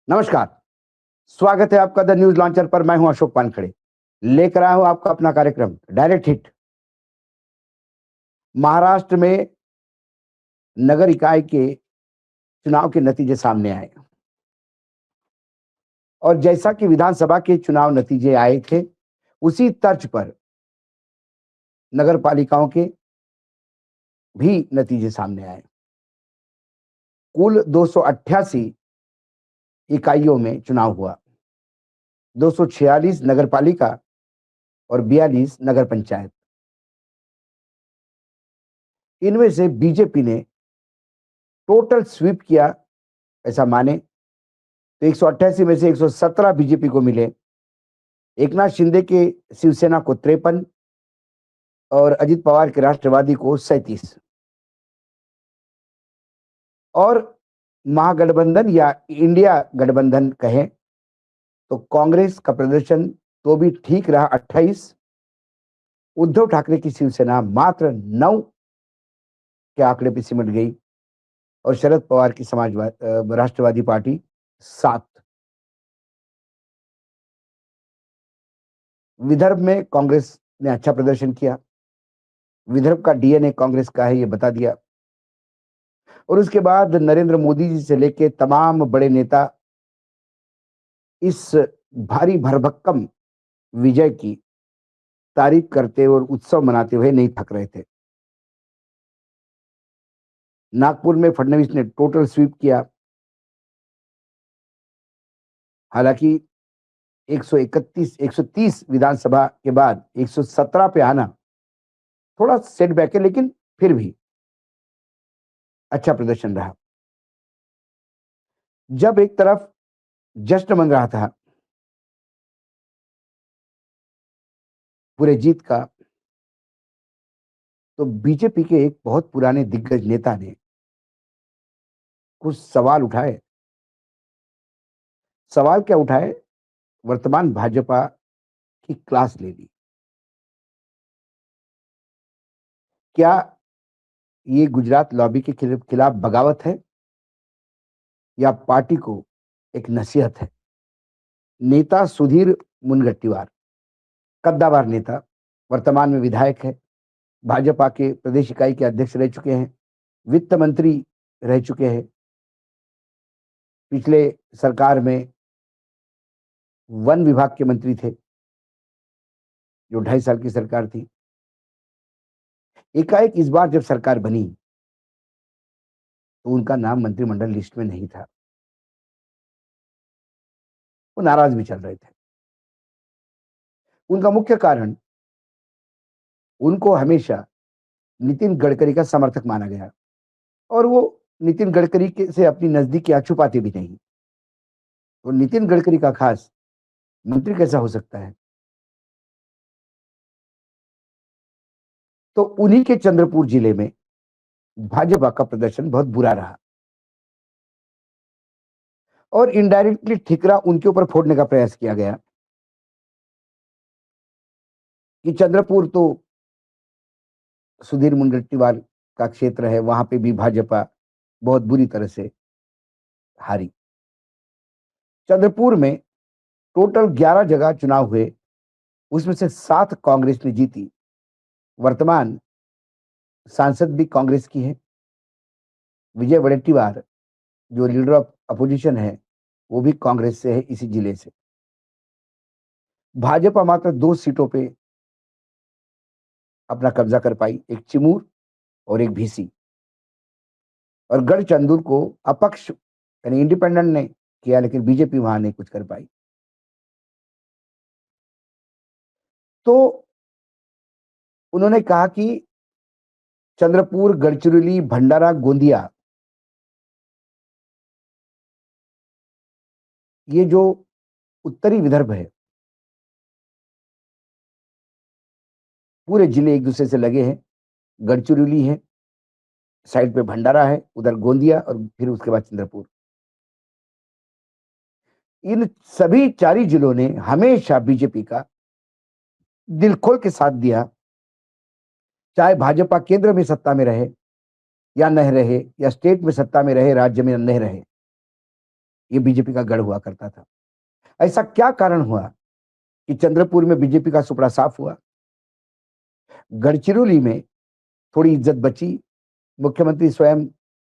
नमस्कार। स्वागत है आपका द न्यूज लॉन्चर पर। मैं हूं अशोक वानखड़े, लेकर आया हूं आपका अपना कार्यक्रम डायरेक्ट हिट। महाराष्ट्र में नगर इकाई के चुनाव के नतीजे सामने आए और जैसा कि विधानसभा के चुनाव नतीजे आए थे, उसी तर्ज पर नगर पालिकाओं के भी नतीजे सामने आए। कुल 288 इकाइयों में चुनाव हुआ। 246 नगर पालिका और 42 नगर पंचायत। इनमें से बीजेपी ने टोटल स्वीप किया, ऐसा माने तो 188 में से 117 बीजेपी को मिले, एकनाथ शिंदे के शिवसेना को 53 और अजित पवार के राष्ट्रवादी को 37। और महागठबंधन या इंडिया गठबंधन कहें तो कांग्रेस का प्रदर्शन तो भी ठीक रहा, 28। उद्धव ठाकरे की शिवसेना मात्र 9 के आंकड़े पर सिमट गई और शरद पवार की राष्ट्रवादी पार्टी 7। विदर्भ में कांग्रेस ने अच्छा प्रदर्शन किया। विदर्भ का डीएनए कांग्रेस का है, ये बता दिया। और उसके बाद नरेंद्र मोदी जी से लेके तमाम बड़े नेता इस भारी भरभक्कम विजय की तारीफ करते और उत्सव मनाते हुए नहीं थक रहे थे। नागपुर में फडणवीस ने टोटल स्वीप किया। हालांकि 130 विधानसभा के बाद 117 पे आना थोड़ा सेटबैक है, लेकिन फिर भी अच्छा प्रदर्शन रहा। जब एक तरफ जश्न मन रहा था पूरे जीत का, तो बीजेपी के एक बहुत पुराने दिग्गज नेता ने कुछ सवाल उठाए। सवाल क्या उठाए? वर्तमान भाजपा की क्लास ले ली। क्या ये गुजरात लॉबी के खिलाफ बगावत है या पार्टी को एक नसीहत है? नेता सुधीर मुनगट्टीवार, कद्दावर नेता, वर्तमान में विधायक है, भाजपा के प्रदेश इकाई के अध्यक्ष रह चुके हैं, वित्त मंत्री रह चुके हैं, पिछले सरकार में वन विभाग के मंत्री थे, जो 2.5 साल की सरकार थी। एकाएक इस बार जब सरकार बनी तो उनका नाम मंत्रिमंडल लिस्ट में नहीं था। वो नाराज भी चल रहे थे। उनका मुख्य कारण, उनको हमेशा नितिन गडकरी का समर्थक माना गया और वो नितिन गडकरी के से अपनी नजदीकियां छुपाते भी नहीं। तो नितिन गडकरी का खास मंत्री कैसा हो सकता है? तो उन्हीं के चंद्रपुर जिले में भाजपा का प्रदर्शन बहुत बुरा रहा और इनडायरेक्टली ठिकरा उनके ऊपर फोड़ने का प्रयास किया गया कि चंद्रपुर तो सुधीर मुनगट्टीवार का क्षेत्र है, वहां पे भी भाजपा बहुत बुरी तरह से हारी। चंद्रपुर में टोटल 11 जगह चुनाव हुए, उसमें से 7 कांग्रेस ने जीती। वर्तमान सांसद भी कांग्रेस की है। विजय वडेट्टीवार जो लीडर ऑफ अपोजिशन है, वो भी कांग्रेस से है, इसी जिले से। भाजपा मात्र 2 सीटों पे अपना कब्जा कर पाई, एक चिमूर और एक भीसी। और गढ़चंदुर को अपक्ष यानी इंडिपेंडेंट ने किया, लेकिन बीजेपी वहां नहीं कुछ कर पाई। तो उन्होंने कहा कि चंद्रपुर, गढ़चिरौली, भंडारा, गोंदिया, ये जो उत्तरी विदर्भ है, पूरे जिले एक दूसरे से लगे हैं। गढ़चिरौली है, साइड पे भंडारा है, उधर गोंदिया और फिर उसके बाद चंद्रपुर। इन सभी 4 ही जिलों ने हमेशा बीजेपी का दिल खोल के साथ दिया, चाहे भाजपा केंद्र में सत्ता में रहे या नहीं रहे, या स्टेट में सत्ता में रहे, राज्य में नहीं रहे। ये बीजेपी का गढ़ हुआ करता था। ऐसा क्या कारण हुआ कि चंद्रपुर में बीजेपी का सुपड़ा साफ हुआ? गढ़चिरौली में थोड़ी इज्जत बची, मुख्यमंत्री स्वयं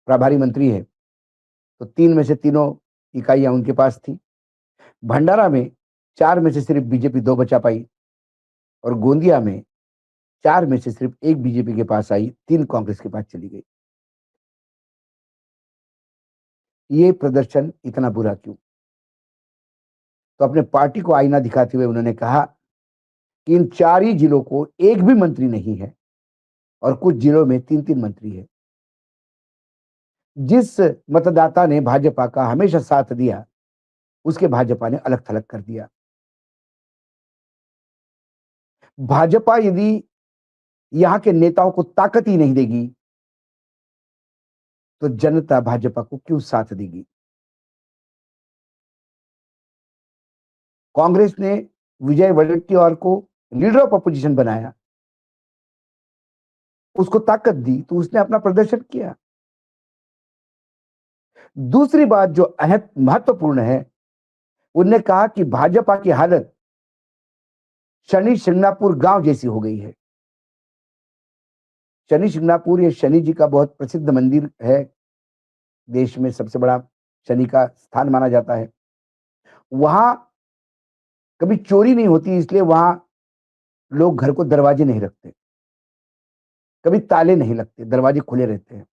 प्रभारी मंत्री है, तो 3 में से तीनों इकाइयाँ उनके पास थी। भंडारा में 4 में से सिर्फ बीजेपी 2 बचा पाई और गोंदिया में 4 में से सिर्फ 1 बीजेपी के पास आई, 3 कांग्रेस के पास चली गई। ये प्रदर्शन इतना बुरा क्यों? तो अपने पार्टी को आईना दिखाते हुए उन्होंने कहा कि इन 4 ही जिलों को एक भी मंत्री नहीं है और कुछ जिलों में 3-3 मंत्री है। जिस मतदाता ने भाजपा का हमेशा साथ दिया, उसके भाजपा ने अलग-थलग कर दिया। भाजपा यदि यहां के नेताओं को ताकत ही नहीं देगी, तो जनता भाजपा को क्यों साथ देगी? कांग्रेस ने विजय वडेट्टीवार को लीडर ऑफ अपोजिशन बनाया, उसको ताकत दी, तो उसने अपना प्रदर्शन किया। दूसरी बात जो अहम महत्वपूर्ण है, उन्होंने कहा कि भाजपा की हालत शनि शिंगणापुर गांव जैसी हो गई है। शनि शिंगणापुर ये शनि जी का बहुत प्रसिद्ध मंदिर है, देश में सबसे बड़ा शनि का स्थान माना जाता है। वहां कभी चोरी नहीं होती, इसलिए वहां लोग घर को दरवाजे नहीं रखते, कभी ताले नहीं लगते, दरवाजे खुले रहते हैं।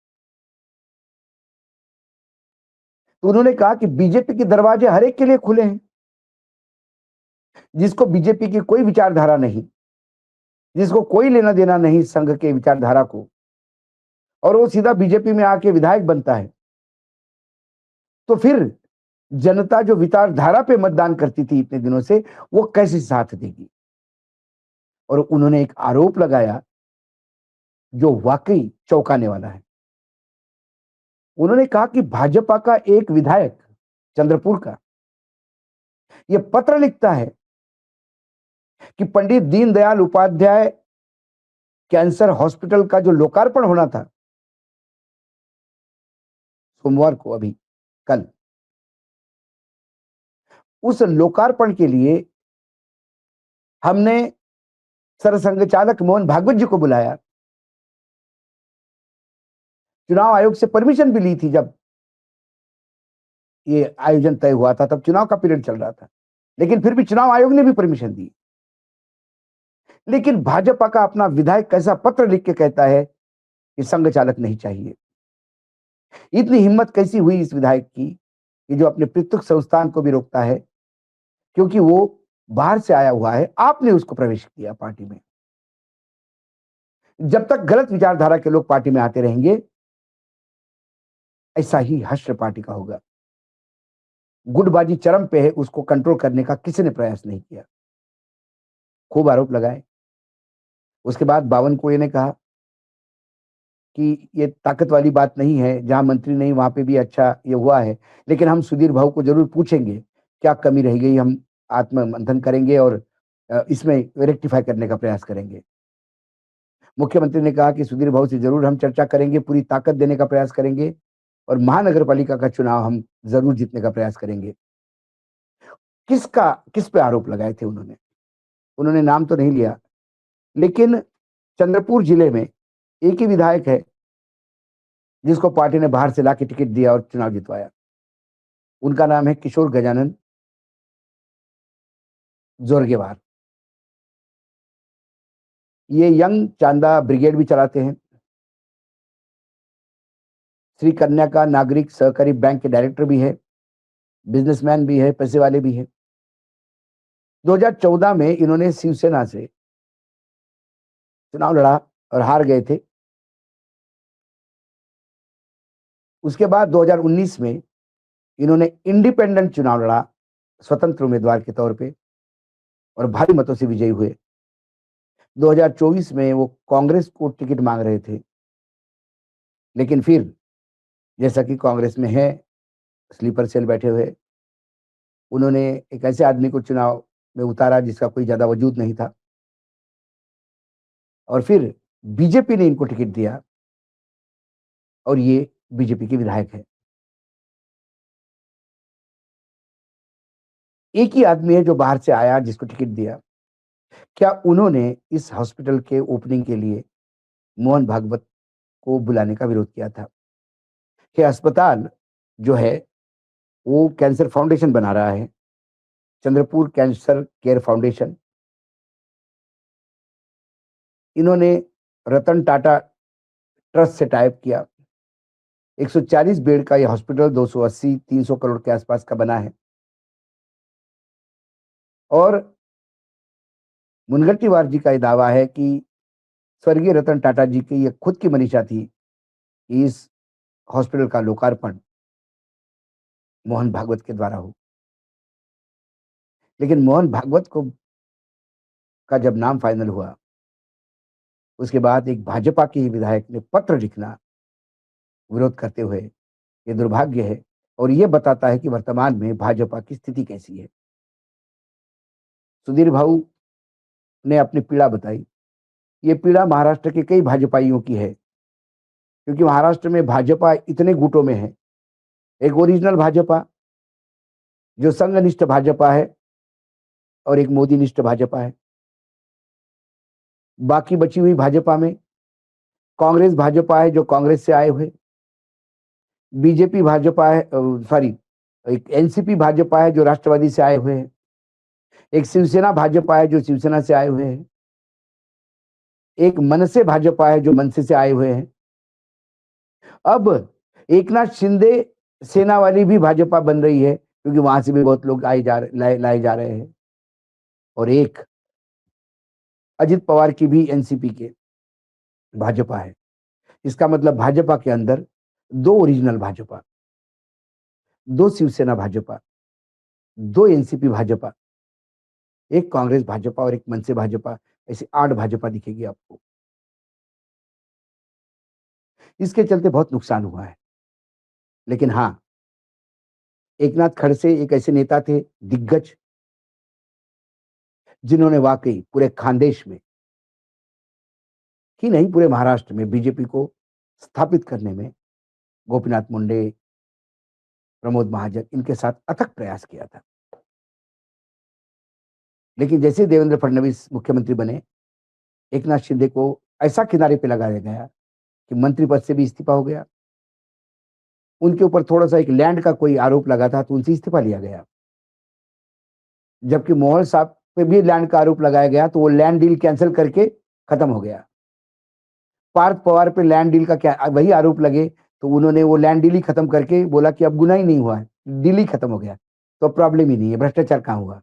तो उन्होंने कहा कि बीजेपी के दरवाजे हर एक के लिए खुले हैं, जिसको बीजेपी की कोई विचारधारा नहीं, जिसको कोई लेना देना नहीं संघ के विचारधारा को, और वो सीधा बीजेपी में आके विधायक बनता है, तो फिर जनता जो विचारधारा पे मतदान करती थी इतने दिनों से, वो कैसे साथ देगी? और उन्होंने एक आरोप लगाया जो वाकई चौंकाने वाला है। उन्होंने कहा कि भाजपा का एक विधायक चंद्रपुर का ये पत्र लिखता है कि पंडित दीनदयाल उपाध्याय कैंसर हॉस्पिटल का जो लोकार्पण होना था सोमवार को, अभी कल, उस लोकार्पण के लिए हमने सरसंघ चालक मोहन भागवत जी को बुलाया। चुनाव आयोग से परमिशन भी ली थी, जब ये आयोजन तय हुआ था तब चुनाव का पीरियड चल रहा था, लेकिन फिर भी चुनाव आयोग ने भी परमिशन दी। लेकिन भाजपा का अपना विधायक कैसा पत्र लिख के कहता है कि संघ चालक नहीं चाहिए? इतनी हिम्मत कैसी हुई इस विधायक की कि जो अपने पितृ संस्थान को भी रोकता है, क्योंकि वो बाहर से आया हुआ है, आपने उसको प्रवेश किया पार्टी में। जब तक गलत विचारधारा के लोग पार्टी में आते रहेंगे, ऐसा ही हश्र पार्टी का होगा। गुटबाजी चरम पे है, उसको कंट्रोल करने का किसी ने प्रयास नहीं किया। खूब आरोप लगाए। उसके बाद बावनकुळे ने कहा कि ये ताकत वाली बात नहीं है, जहां मंत्री नहीं वहां पे भी अच्छा ये हुआ है, लेकिन हम सुधीर भाऊ को जरूर पूछेंगे क्या कमी रह गई, हम आत्ममंथन करेंगे और इसमें रेक्टिफाई करने का प्रयास करेंगे। मुख्यमंत्री ने कहा कि सुधीर भाऊ से जरूर हम चर्चा करेंगे, पूरी ताकत देने का प्रयास करेंगे और महानगर पालिका का चुनाव हम जरूर जीतने का प्रयास करेंगे। किस पे आरोप लगाए थे उन्होंने? उन्होंने नाम तो नहीं लिया, लेकिन चंद्रपुर जिले में एक ही विधायक है जिसको पार्टी ने बाहर से लाके टिकट दिया और चुनाव जितवाया। उनका नाम है किशोर गजानन जोरगेवार। ये यंग चांदा ब्रिगेड भी चलाते हैं। श्री कन्या का नागरिक सहकारी बैंक के डायरेक्टर भी है, बिजनेसमैन भी है, पैसे वाले भी है। 2014 में इन्होंने शिवसेना से चुनाव लड़ा और हार गए थे। उसके बाद 2019 में इन्होंने इंडिपेंडेंट चुनाव लड़ा, स्वतंत्र उम्मीदवार के तौर पे, और भारी मतों से विजयी हुए। 2024 में वो कांग्रेस को टिकट मांग रहे थे, लेकिन फिर जैसा कि कांग्रेस में है, स्लीपर सेल बैठे हुए, उन्होंने एक ऐसे आदमी को चुनाव में उतारा जिसका कोई ज्यादा वजूद नहीं था, और फिर बीजेपी ने इनको टिकट दिया और ये बीजेपी के विधायक है। एक ही आदमी है जो बाहर से आया जिसको टिकट दिया। क्या उन्होंने इस हॉस्पिटल के ओपनिंग के लिए मोहन भागवत को बुलाने का विरोध किया था? ये अस्पताल जो है वो कैंसर फाउंडेशन बना रहा है, चंद्रपुर कैंसर केयर फाउंडेशन। इन्होंने रतन टाटा ट्रस्ट से टाइप किया। 140 बेड का ये हॉस्पिटल 280-300 करोड़ के आसपास का बना है। और मुनगंटीवार जी का ये दावा है कि स्वर्गीय रतन टाटा जी की ये खुद की मनीषा थी कि इस हॉस्पिटल का लोकार्पण मोहन भागवत के द्वारा हो। लेकिन मोहन भागवत को का जब नाम फाइनल हुआ, उसके बाद एक भाजपा के ही विधायक ने पत्र लिखना विरोध करते हुए, ये दुर्भाग्य है और ये बताता है कि वर्तमान में भाजपा की स्थिति कैसी है। सुधीर भाऊ ने अपनी पीड़ा बताई। ये पीड़ा महाराष्ट्र के कई भाजपाइयों की है, क्योंकि महाराष्ट्र में भाजपा इतने गुटों में है। एक ओरिजिनल भाजपा जो संघनिष्ठ भाजपा है और एक मोदी निष्ठ भाजपा है। बाकी बची हुई भाजपा में कांग्रेस भाजपा है जो कांग्रेस से आए हुए, बीजेपी भाजपा है, सॉरी, एक एनसीपी भाजपा है जो राष्ट्रवादी से आए हुए हैं, एक शिवसेना भाजपा है जो शिवसेना से आए हुए हैं, एक मनसे भाजपा है जो मनसे से आए हुए हैं। अब एकनाथ शिंदे सेना वाली भी भाजपा बन रही है, क्योंकि वहां से भी बहुत लोग लाए जा रहे हैं। और एक अजित पवार की भी एनसीपी के भाजपा है। इसका मतलब भाजपा के अंदर दो ओरिजिनल भाजपा, दो शिवसेना भाजपा, दो एनसीपी भाजपा, एक कांग्रेस भाजपा और एक मनसे भाजपा, ऐसे 8 भाजपा दिखेगी आपको। इसके चलते बहुत नुकसान हुआ है। लेकिन हाँ, एकनाथ खड़से एक ऐसे नेता थे दिग्गज, जिन्होंने वाकई पूरे खानदेश में ही नहीं, पूरे महाराष्ट्र में बीजेपी को स्थापित करने में गोपीनाथ मुंडे, प्रमोद महाजन इनके साथ अथक प्रयास किया था। लेकिन जैसे देवेंद्र फडणवीस मुख्यमंत्री बने, एकनाथ शिंदे को ऐसा किनारे पे लगाया गया कि मंत्री पद से भी इस्तीफा हो गया। उनके ऊपर थोड़ा-सा एक लैंड का कोई आरोप लगा था, तो उनसे इस्तीफा लिया गया। जबकि मोहन साहब पे भी लैंड का आरोप लगाया गया, तो वो लैंड डील कैंसल करके खत्म हो गया। पार्थ पवार पे लैंड डील का क्या वही आरोप लगे, तो उन्होंने वो लैंड डील ही खत्म करके बोला कि अब गुनाह ही नहीं हुआ है, डील ही खत्म हो गया, तो अब प्रॉब्लम ही नहीं है, भ्रष्टाचार कहाँ हुआ?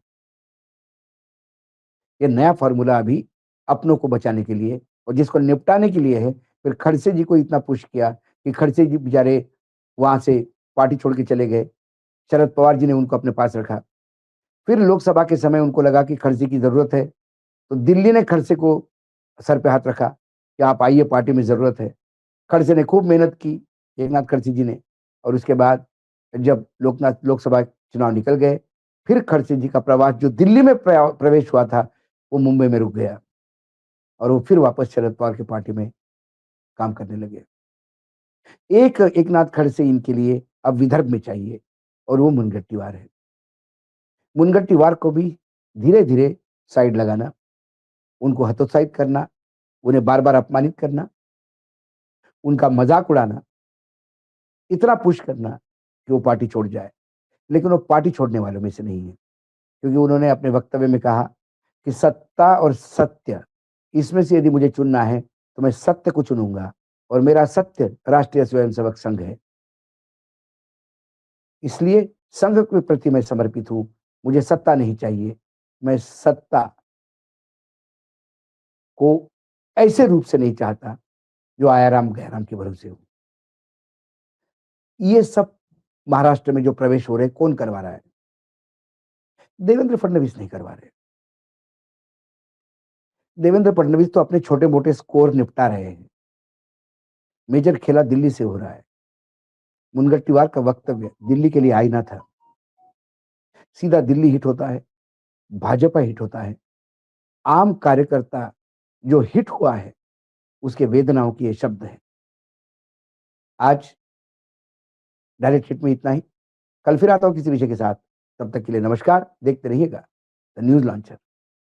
ये नया फ़ॉर्मूला अभी अपनों को बचाने के लिए और जिसको निपटाने के लिए है। फिर खड़से जी को इतना पुश किया कि खड़से जी बेचारे वहाँ से पार्टी छोड़ के चले गए। शरद पवार जी ने उनको अपने पास रखा। फिर लोकसभा के समय उनको लगा कि खड़से की ज़रूरत है, तो दिल्ली ने खड़से को सर पे हाथ रखा कि आप आइए, पार्टी में ज़रूरत है। खड़से ने खूब मेहनत की, एकनाथ खड़से जी ने। और उसके बाद जब लोकनाथ लोकसभा चुनाव निकल गए, फिर खड़से जी का प्रवास जो दिल्ली में प्रवेश हुआ था, वो मुंबई में रुक गया और वो फिर वापस शरद पवार की पार्टी में काम करने लगे। एक एकनाथ खड़से इनके लिए अब विदर्भ में चाहिए और वो मुनगंटीवार है। मुनगंटीवार को भी धीरे-धीरे साइड लगाना, उनको हतोत्साहित करना, उन्हें बार-बार अपमानित करना, उनका मज़ाक उड़ाना, इतना पुश करना कि वो पार्टी छोड़ जाए। लेकिन वो पार्टी छोड़ने वालों में से नहीं है, क्योंकि उन्होंने अपने वक्तव्य में कहा कि सत्ता और सत्य, इसमें से यदि मुझे चुनना है, तो मैं सत्य को चुनूँगा और मेरा सत्य राष्ट्रीय स्वयंसेवक संघ है। इसलिए संघ के प्रति मैं समर्पित हूँ, मुझे सत्ता नहीं चाहिए। मैं सत्ता को ऐसे रूप से नहीं चाहता, जो आयाराम गयाराम के भरोसे हो। ये सब महाराष्ट्र में जो प्रवेश हो रहे हैं, कौन करवा रहा है? देवेंद्र फडणवीस नहीं करवा रहे। देवेंद्र फडणवीस तो अपने छोटे-मोटे स्कोर निपटा रहे हैं। मेजर खेला दिल्ली से हो रहा है। मुनगंटीवार का वक्तव्य दिल्ली के लिए आईना था। सीधा दिल्ली हिट होता है, भाजपा हिट होता है। आम कार्यकर्ता जो हिट हुआ है, उसके वेदनाओं के ये शब्द हैं। आज डायरेक्ट हिट में इतना ही। कल फिर आता हूँ किसी विषय के साथ। तब तक के लिए नमस्कार, देखते रहिएगा द न्यूज लॉन्चर।